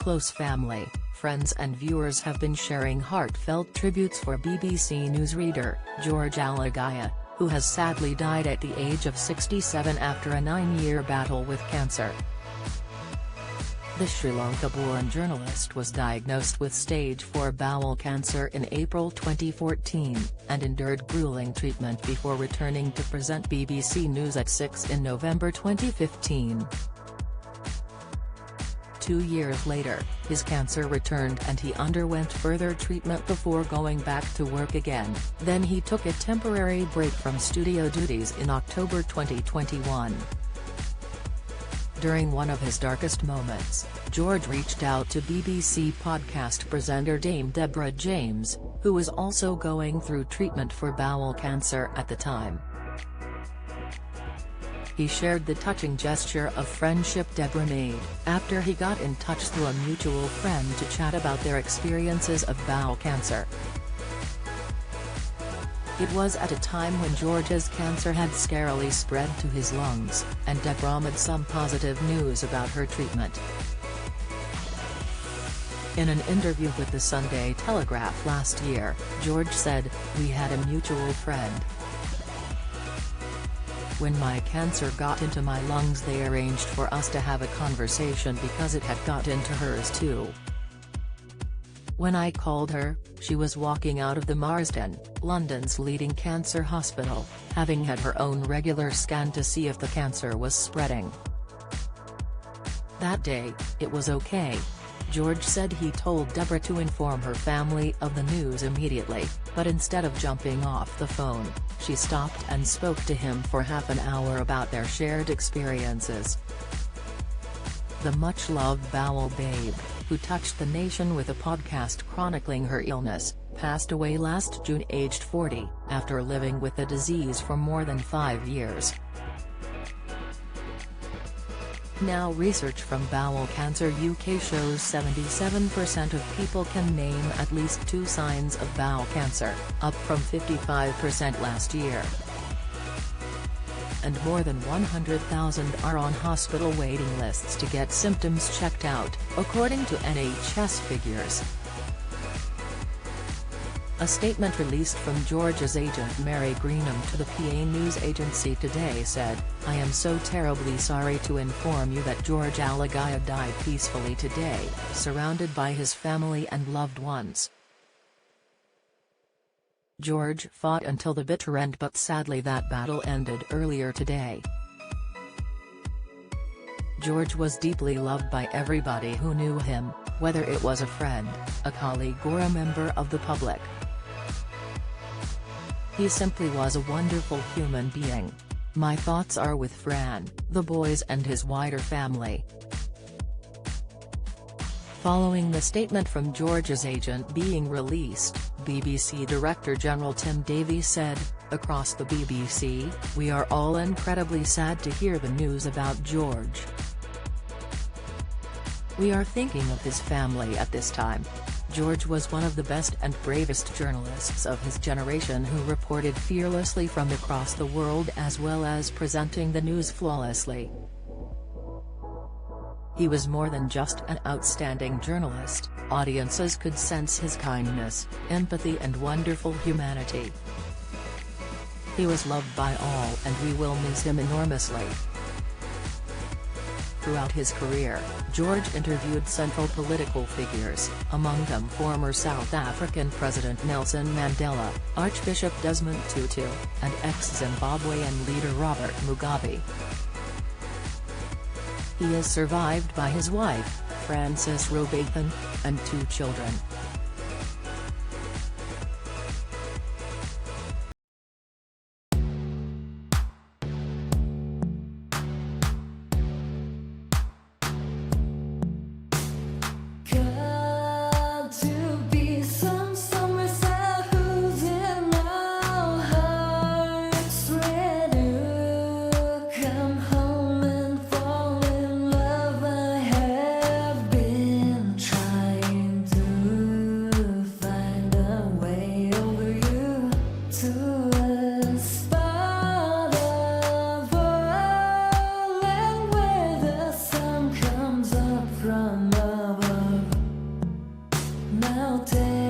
close family, friends and viewers have been sharing heartfelt tributes for BBC newsreader, George Alagiah, who has sadly died at the age of 67 after a 9-year battle with cancer. The Sri Lanka-born journalist was diagnosed with stage 4 bowel cancer in April 2014, and endured grueling treatment before returning to present BBC News at 6 in November 2015. 2 years later, his cancer returned and he underwent further treatment before going back to work again. Then he took a temporary break from studio duties in October 2021. During one of his darkest moments, George reached out to BBC podcast presenter Dame Deborah James, who was also going through treatment for bowel cancer at the time. He shared the touching gesture of friendship Deborah made, after he got in touch through a mutual friend to chat about their experiences of bowel cancer. It was at a time when George's cancer had scarily spread to his lungs, and Deborah made some positive news about her treatment. In an interview with the Sunday Telegraph last year, George said, "We had a mutual friend. When my cancer got into my lungs, they arranged for us to have a conversation because it had got into hers too. When I called her, she was walking out of the Marsden, London's leading cancer hospital, having had her own regular scan to see if the cancer was spreading. That day, it was okay." George said he told Deborah to inform her family of the news immediately, but instead of jumping off the phone, she stopped and spoke to him for half an hour about their shared experiences. The much-loved bowel babe, who touched the nation with a podcast chronicling her illness, passed away last June aged 40, after living with the disease for more than 5 years. Now research from Bowel Cancer UK shows 77% of people can name at least 2 signs of bowel cancer, up from 55% last year. And more than 100,000 are on hospital waiting lists to get symptoms checked out, according to NHS figures. A statement released from George's agent Mary Greenham to the PA news agency today said, "I am so terribly sorry to inform you that George Alagiah died peacefully today, surrounded by his family and loved ones. George fought until the bitter end, but sadly that battle ended earlier today. George was deeply loved by everybody who knew him, whether it was a friend, a colleague or a member of the public. He simply was a wonderful human being. My thoughts are with Fran, the boys and his wider family." Following the statement from George's agent being released, BBC Director General Tim Davies said, "Across the BBC, we are all incredibly sad to hear the news about George. We are thinking of his family at this time. George was one of the best and bravest journalists of his generation who reported fearlessly from across the world as well as presenting the news flawlessly. He was more than just an outstanding journalist, audiences could sense his kindness, empathy and wonderful humanity. He was loved by all and we will miss him enormously." Throughout his career, George interviewed central political figures, among them former South African President Nelson Mandela, Archbishop Desmond Tutu, and ex-Zimbabwean leader Robert Mugabe. He is survived by his wife, Frances Robathan, and 2 children. Fall in love, I have been trying to melted.